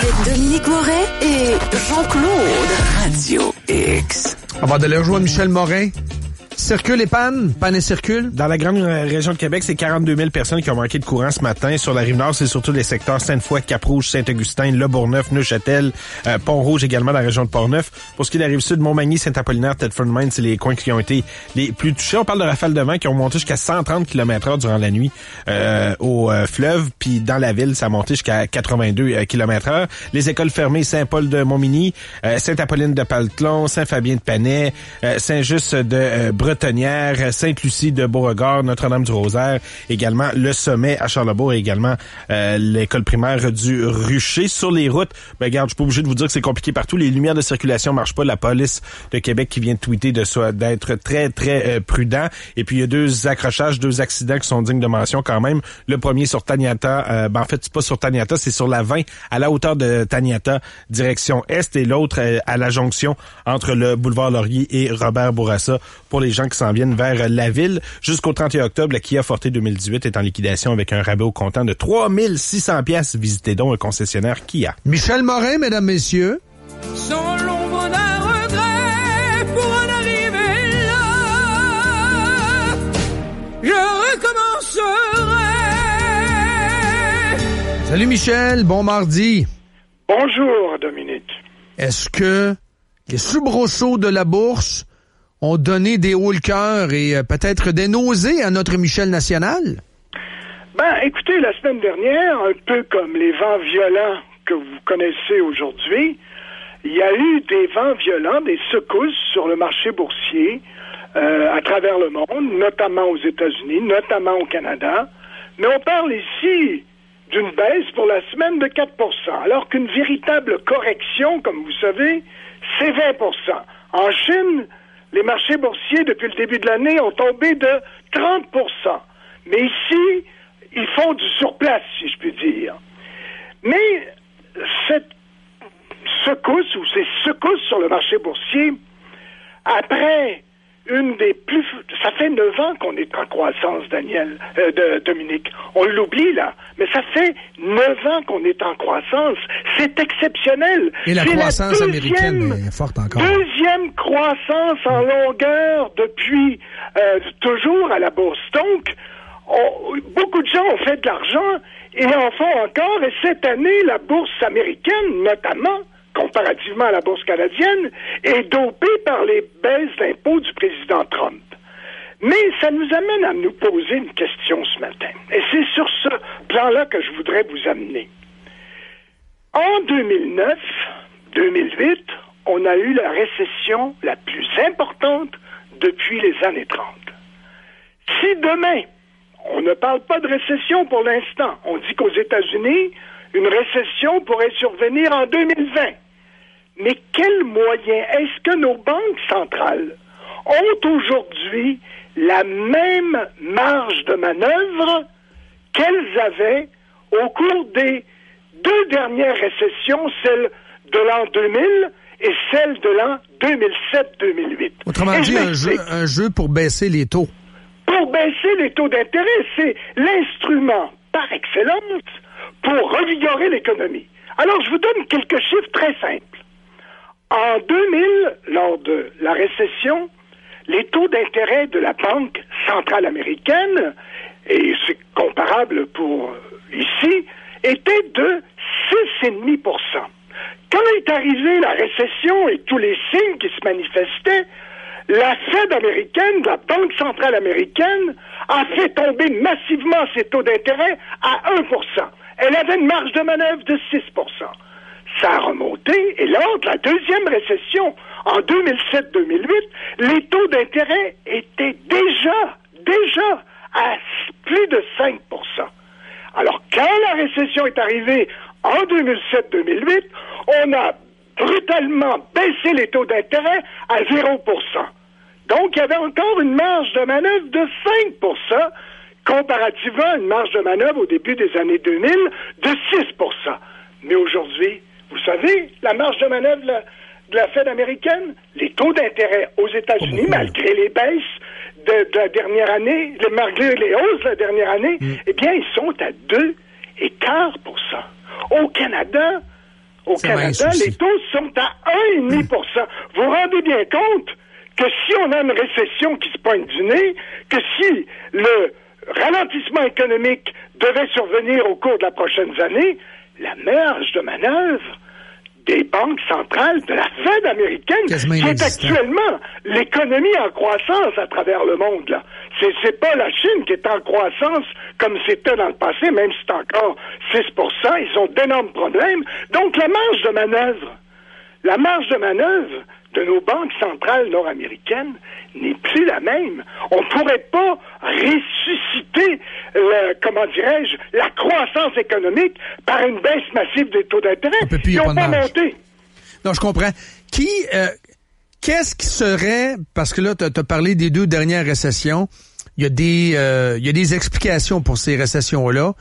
Avec Dominique Moret et Jean-Claude. Radio X. On va aller rejoindre Michel Morin. Circule et panne et circule. Dans la grande région de Québec, c'est 42 000 personnes qui ont manqué de courant ce matin. Sur la Rive-Nord, c'est surtout les secteurs Sainte-Foy, Cap-Rouge, Saint-Augustin, Le Bourgneuf, Neuchâtel, Pont-Rouge également dans la région de Port-Neuf. Pour ce qui est de la Rive-Sud, Montmagny, Saint-Apollinaire, Thetford-Mines, c'est les coins qui ont été les plus touchés. On parle de rafales de vent qui ont monté jusqu'à 130 km/h durant la nuit au fleuve. Puis dans la ville, ça a monté jusqu'à 82 km/h. Les écoles fermées, Saint-Paul de Montmagny, Sainte-Apolline de Paltelon, Saint-Fabien de Panay, Saint-Just de Bretonnière, Sainte-Lucie de Beauregard, Notre-Dame-du-Rosaire, également le Sommet à Charlesbourg et également l'école primaire du Rucher. Sur les routes, regarde, je suis pas obligé de vous dire que c'est compliqué partout. Les lumières de circulation marchent pas. La police de Québec qui vient de tweeter d'être très, très prudent. Et puis, il y a 2 accrochages, 2 accidents qui sont dignes de mention quand même. Le premier sur Taniata, en fait, c'est pas sur Taniata, c'est sur la 20, à la hauteur de Taniata, direction Est, et l'autre à la jonction entre le boulevard Laurier et Robert Bourassa pour les gens qui s'en viennent vers la ville. Jusqu'au 31 octobre, la Kia Forte 2018 est en liquidation avec un rabais au comptant de 3600 $. Visitez donc un concessionnaire Kia. Michel Morin, mesdames, messieurs. Sans l'ombre d'un regret pour en arriver là, je recommencerai. Salut Michel, bon mardi. Bonjour Dominique. Est-ce que les soubresauts de la bourse ont donné des hauts le cœur et peut-être des nausées à notre Michel national? Ben, écoutez, la semaine dernière, un peu comme les vents violents que vous connaissez aujourd'hui, il y a eu des vents violents, des secousses sur le marché boursier à travers le monde, notamment aux États-Unis, notamment au Canada. Mais on parle ici d'une baisse pour la semaine de 4 %, alors qu'une véritable correction, comme vous savez, c'est 20 %. En Chine, les marchés boursiers, depuis le début de l'année, ont tombé de 30 %. Mais ici, ils font du surplace, si je puis dire. Mais cette secousse, ou ces secousses sur le marché boursier, après une des plus... Ça fait 9 ans qu'on est en croissance, Dominique. On l'oublie, là. Mais ça fait 9 ans qu'on est en croissance. C'est exceptionnel. Et la croissance américaine est forte encore. Deuxième croissance en longueur depuis toujours à la bourse. Donc, beaucoup de gens ont fait de l'argent et en font encore. Et cette année, la bourse américaine, notamment, comparativement à la bourse canadienne, est dopée par les baisses d'impôts du président Trump. Mais ça nous amène à nous poser une question ce matin. Et c'est sur ce plan-là que je voudrais vous amener. En 2009-2008, on a eu la récession la plus importante depuis les années 30. Si demain, on ne parle pas de récession pour l'instant, on dit qu'aux États-Unis, une récession pourrait survenir en 2020. Mais quels moyens est-ce que nos banques centrales ont aujourd'hui la même marge de manœuvre qu'elles avaient au cours des 2 dernières récessions, celle de l'an 2000 et celle de l'an 2007-2008? Autrement dit, un jeu pour baisser les taux. Pour baisser les taux d'intérêt, c'est l'instrument par excellence pour revigorer l'économie. Alors, je vous donne quelques chiffres très simples. En 2000, lors de la récession, les taux d'intérêt de la Banque centrale américaine, et c'est comparable pour ici, étaient de 6,5 %. Quand est arrivée la récession et tous les signes qui se manifestaient, la Fed américaine, la Banque centrale américaine, a fait tomber massivement ses taux d'intérêt à 1 %. Elle avait une marge de manœuvre de 6 %. Ça a remonté, et lors de la deuxième récession, en 2007-2008, les taux d'intérêt étaient déjà à plus de 5 %. Alors, quand la récession est arrivée en 2007-2008, on a brutalement baissé les taux d'intérêt à 0 %. Donc, il y avait encore une marge de manœuvre de 5 %, comparativement à une marge de manœuvre au début des années 2000 de 6 %. Mais aujourd'hui, vous savez, la marge de manœuvre de la Fed américaine, les taux d'intérêt aux États-Unis, malgré les baisses de la dernière année, malgré les hausses de la dernière année, eh bien, ils sont à 2 Au Canada, les taux sont à 1,5 %. Vous vous rendez bien compte que si on a une récession qui se pointe du nez, que si le ralentissement économique devait survenir au cours de la prochaine année, la marge de manœuvre des banques centrales de la Fed américaine, qui est actuellement l'économie en croissance à travers le monde, là. C'est pas la Chine qui est en croissance comme c'était dans le passé, même si c'est encore 6 %, ils ont d'énormes problèmes. Donc la marge de manœuvre de nos banques centrales nord-américaines n'est plus la même. On pourrait pas ressusciter, la croissance économique par une baisse massive des taux d'intérêt. Ils n'ont pas monté. Non, je comprends. Qu'est-ce qui serait, parce que là, tu as parlé des 2 dernières récessions, il y a des explications pour ces récessions-là.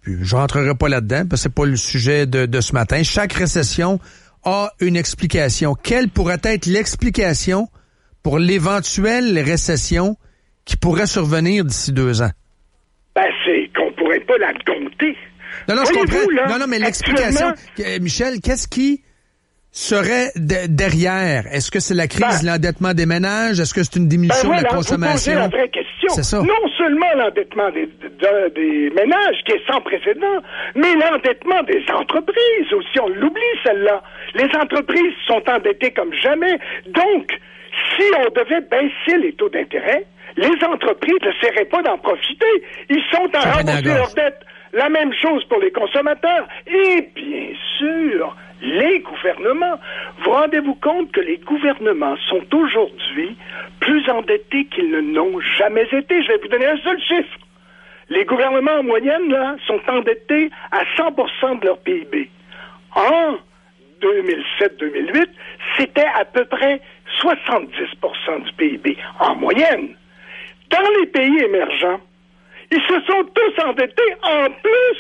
Puis, je rentrerai pas là-dedans, parce que c'est pas le sujet de ce matin. Chaque récession a une explication. Quelle pourrait être l'explication pour l'éventuelle récession qui pourrait survenir d'ici 2 ans? C'est qu'on pourrait pas la dompter. Non, je comprends. Non, mais l'explication, Michel, qu'est-ce qui serait derrière? Est-ce que c'est la crise, l'endettement des ménages? Est-ce que c'est une diminution de la consommation? Vous posez la vraie question. C'est ça. Non seulement l'endettement des ménages, qui est sans précédent, mais l'endettement des entreprises aussi. On l'oublie, celle-là. Les entreprises sont endettées comme jamais. Donc, si on devait baisser les taux d'intérêt, les entreprises ne s'essaieraient pas d'en profiter. Ils sont à rembourser leurs dettes. La même chose pour les consommateurs. Et bien sûr, les gouvernements. Vous rendez-vous compte que les gouvernements sont aujourd'hui plus endettés qu'ils ne l'ont jamais été? Je vais vous donner un seul chiffre. Les gouvernements en moyenne, là, sont endettés à 100 % de leur PIB. En 2007-2008, c'était à peu près 70 % du PIB, en moyenne. Dans les pays émergents, ils se sont tous endettés en plus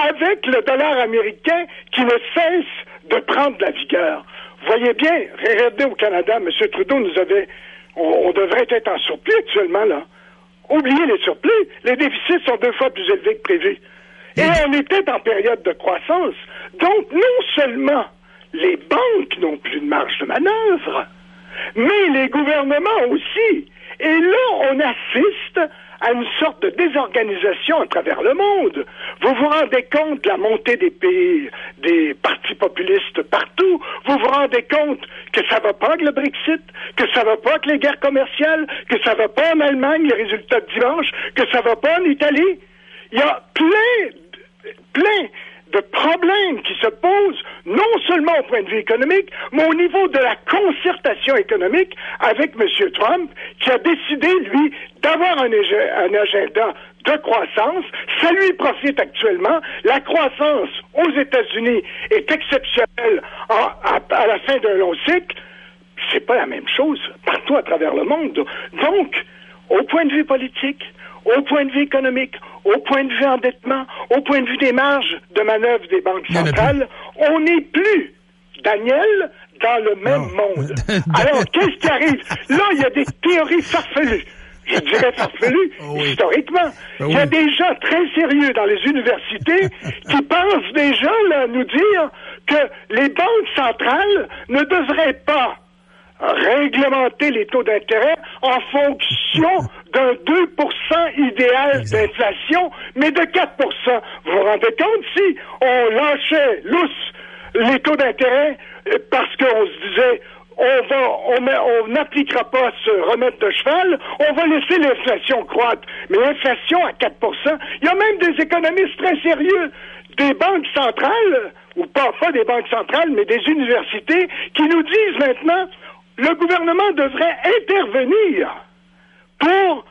avec le dollar américain qui ne cesse de prendre de la vigueur. Voyez bien, regardez au Canada, M. Trudeau nous avait... On devrait être en surplus actuellement, là. Oubliez les surplus, les déficits sont 2 fois plus élevés que prévu. Et on était en période de croissance. Donc, non seulement les banques n'ont plus de marge de manœuvre, mais les gouvernements aussi. Et là, on assiste à une sorte de désorganisation à travers le monde. Vous vous rendez compte de la montée des partis populistes partout. Vous vous rendez compte que ça va pas avec le Brexit, que ça va pas avec les guerres commerciales, que ça va pas en Allemagne, les résultats de dimanche, que ça va pas en Italie. Il y a plein de problèmes qui se posent, non seulement au point de vue économique, mais au niveau de la concertation économique avec M. Trump, qui a décidé, lui, d'avoir un agenda de croissance. Ça lui profite actuellement. La croissance aux États-Unis est exceptionnelle à la fin d'un long cycle. C'est pas la même chose partout à travers le monde. Donc, au point de vue politique, au point de vue économique, au point de vue endettement, au point de vue des marges de manœuvre des banques centrales, on n'est plus, Daniel, dans le même monde. Alors, qu'est-ce qui arrive? Là, il y a des théories farfelues. Je dirais farfelues, historiquement. Il y a des gens très sérieux dans les universités qui pensent déjà là, nous dire que les banques centrales ne devraient pas réglementer les taux d'intérêt en fonction d'un 2% idéal d'inflation, mais de 4%. Vous vous rendez compte, si on lâchait les taux d'intérêt parce qu'on se disait on n'appliquera pas ce remède de cheval, on va laisser l'inflation croître. Mais l'inflation à 4%, il y a même des économistes très sérieux, des banques centrales, ou pas des banques centrales, mais des universités, qui nous disent maintenant le gouvernement devrait intervenir pour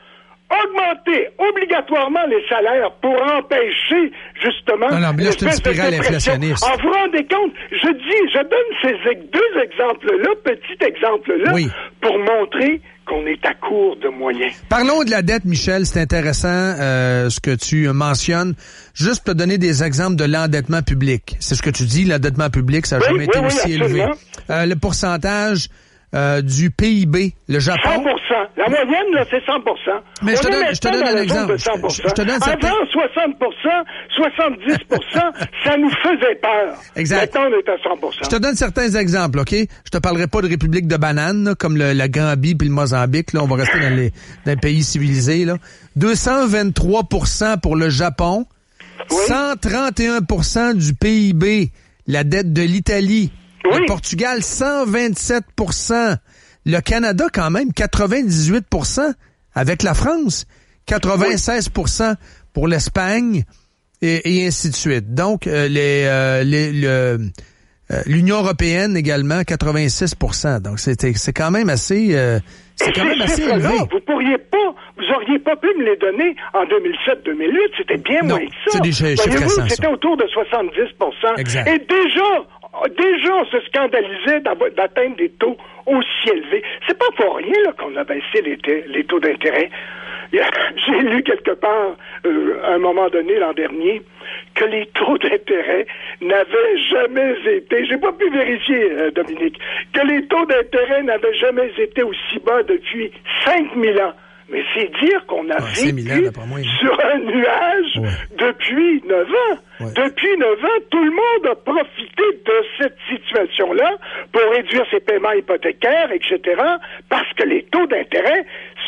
augmenter obligatoirement les salaires pour empêcher justement c'est une spirale inflationniste. En vous rendez compte, je donne ces 2 exemples-là, petits exemples-là, pour montrer qu'on est à court de moyens. Parlons de la dette, Michel, c'est intéressant ce que tu mentionnes. Juste te donner des exemples de l'endettement public. C'est ce que tu dis, l'endettement public, ça n'a jamais été aussi élevé. Le pourcentage du PIB. Le Japon... 100%. La moyenne, là, c'est 100%. Mais je te donne un exemple. Je te donne avant, 60%, 70%, ça nous faisait peur. Exact. Maintenant, on est à 100%. Je te donne certains exemples, OK? Je te parlerai pas de république de bananes, là, comme la Gambie puis le Mozambique. Là, on va rester dans les pays civilisés. Là. 223% pour le Japon. Oui. 131% du PIB. La dette de l'Italie. Oui. Le Portugal, 127%. Le Canada, quand même, 98% avec la France. 96% pour l'Espagne et ainsi de suite. Donc, l'Union européenne également, 86%. Donc, c'est quand même assez, élevé. Vous auriez pas pu me les donner en 2007-2008. C'était bien moins que ça. C'est des chiffres récents, c'était autour de 70%. Exact. Et déjà, on se scandalisait d'atteindre des taux aussi élevés. C'est pas pour rien là, qu'on a baissé les taux d'intérêt. J'ai lu quelque part, à un moment donné, l'an dernier, que les taux d'intérêt n'avaient jamais été, j'ai pas pu vérifier, Dominique, que les taux d'intérêt n'avaient jamais été aussi bas depuis 5000 ans. Mais c'est dire qu'on a vécu sur un nuage depuis 9 ans. Ouais. Depuis 9 ans, tout le monde a profité de cette situation-là pour réduire ses paiements hypothécaires, etc., parce que les taux d'intérêt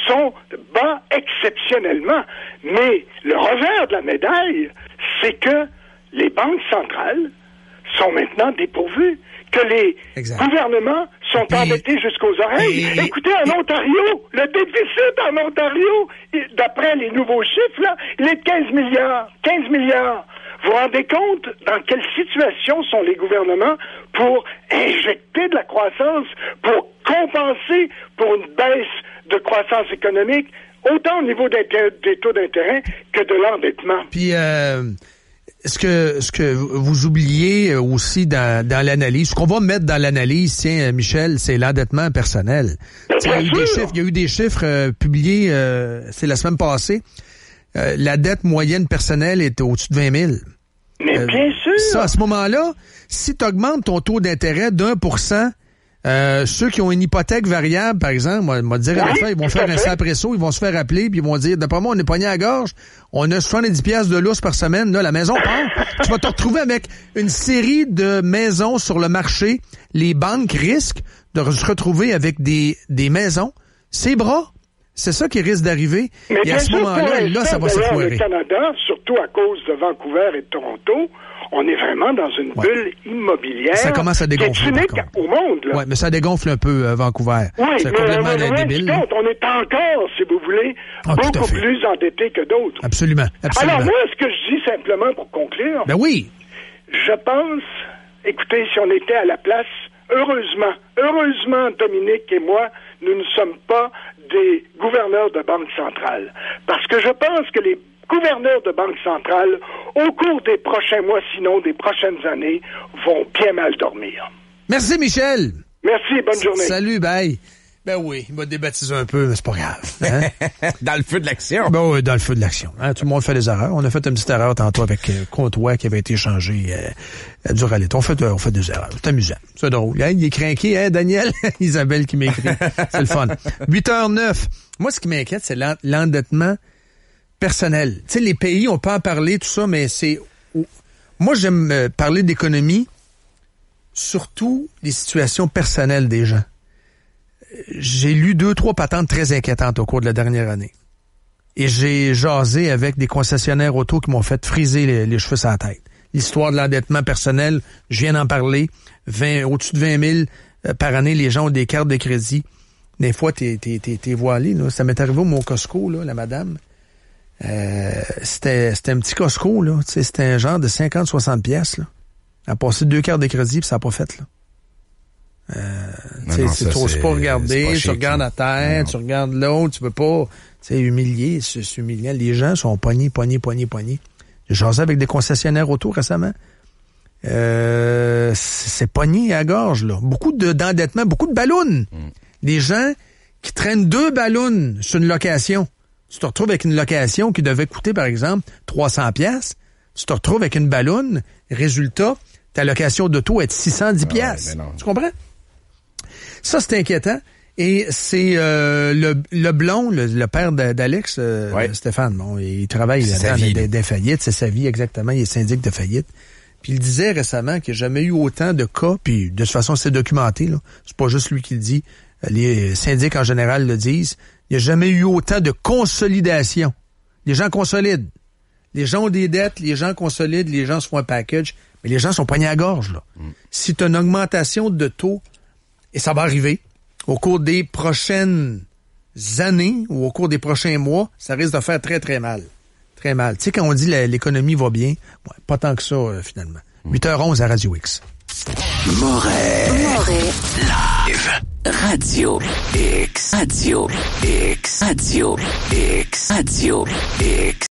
sont bas exceptionnellement. Mais le revers de la médaille, c'est que les banques centrales sont maintenant dépourvues, que les gouvernements sont endettés jusqu'aux oreilles. Écoutez, en Ontario, le déficit en Ontario, d'après les nouveaux chiffres, là, il est de 15 milliards. 15 milliards. Vous vous rendez compte dans quelle situation sont les gouvernements pour injecter de la croissance, pour compenser pour une baisse de croissance économique, autant au niveau des taux d'intérêt que de l'endettement. Puis, ce que vous oubliez aussi dans l'analyse, ce qu'on va mettre dans l'analyse, tiens, Michel, c'est l'endettement personnel. Il y a eu des chiffres publiés, c'est la semaine passée. La dette moyenne personnelle est au-dessus de 20 000. Mais bien sûr! Ça, à ce moment-là, si tu augmentes ton taux d'intérêt d'1%, ceux qui ont une hypothèque variable, par exemple, ils vont faire un sapresso, ils vont se faire appeler, puis ils vont dire, d'après moi, on est pogné à la gorge, on a 70$ de lousse par semaine, là, la maison part. Tu vas te retrouver avec une série de maisons sur le marché. Les banques risquent de se retrouver avec des maisons. C'est bras. C'est ça qui risque d'arriver. Mais et à ce moment-là, ça va s'effondrer. Au Canada, surtout à cause de Vancouver et de Toronto, on est vraiment dans une bulle immobilière. Ça commence à dégonfler. Qui est unique au monde, là. Oui, mais ça dégonfle un peu, Vancouver. Oui, c'est complètement débile. On est encore, si vous voulez, beaucoup plus endetté que d'autres. Absolument. Alors moi, ce que je dis simplement pour conclure. Ben oui. Je pense, écoutez, si on était à la place, heureusement, Dominique et moi, nous ne sommes pas des gouverneurs de banque centrale. Parce que je pense que les gouverneurs de banque centrale, au cours des prochains mois, sinon des prochaines années, vont bien mal dormir. Merci, Michel. Merci, bonne journée. Salut, bye. Ben oui, il m'a débaptisé un peu, mais c'est pas grave. Hein? Dans le feu de l'action. Ben oui, dans le feu de l'action. Hein? Tout le monde fait des erreurs. On a fait une petite erreur tantôt avec Comtois qui avait été changé du Rallye. On fait des erreurs. C'est amusant. C'est drôle. Hein? Il est craqué, hein, Daniel? Isabelle qui m'écrit. C'est le fun. 8h09. Moi, ce qui m'inquiète, c'est l'endettement personnel. Tu sais, les pays, on peut en parler, tout ça, mais c'est... Moi, j'aime parler d'économie, surtout des situations personnelles des gens. J'ai lu 2-3 patentes très inquiétantes au cours de la dernière année. Et j'ai jasé avec des concessionnaires auto qui m'ont fait friser les cheveux sur la tête. L'histoire de l'endettement personnel, je viens d'en parler. Au-dessus de 20 000 par année, les gens ont des cartes de crédit. Des fois, t'es voilé. Là. Ça m'est arrivé au mon Costco, là, la madame. C'était un petit Costco, là. C'était un genre de 50-60 pièces, là. Elle a passé 2 cartes de crédit, puis ça n'a pas fait, là. Tu n'oses pas regarder, tu regardes à terre, tu regardes l'autre, tu veux pas, humilier, c'est humiliant. Les gens sont pognés. J'ai jasé avec des concessionnaires auto récemment. C'est pogné à la gorge, là. Beaucoup d'endettement, beaucoup de ballons. Des gens qui traînent 2 ballons sur une location. Tu te retrouves avec une location qui devait coûter, par exemple, 300 pièces. Tu te retrouves avec une ballonne. Résultat, ta location d'auto est de 610 pièces. Tu comprends? Ça, c'est inquiétant. Et c'est le blond, le père d'Alex, Stéphane, bon, il travaille là-dedans des faillites, c'est sa vie exactement, il est syndic de faillite. Puis il disait récemment qu'il n'y a jamais eu autant de cas, puis de toute façon c'est documenté, là. C'est pas juste lui qui le dit, les syndics en général le disent. Il n'y a jamais eu autant de consolidation. Les gens consolident. Les gens ont des dettes, les gens consolident, les gens se font un package, mais les gens sont poignés à la gorge, là. Si tu as une augmentation de taux, et ça va arriver, au cours des prochaines années ou au cours des prochains mois, ça risque de faire très, très mal. Très mal. Tu sais, quand on dit l'économie va bien, pas tant que ça, finalement. 8h11 à Radio X. Moret. Live. Radio X. Radio X. Radio X. Radio X.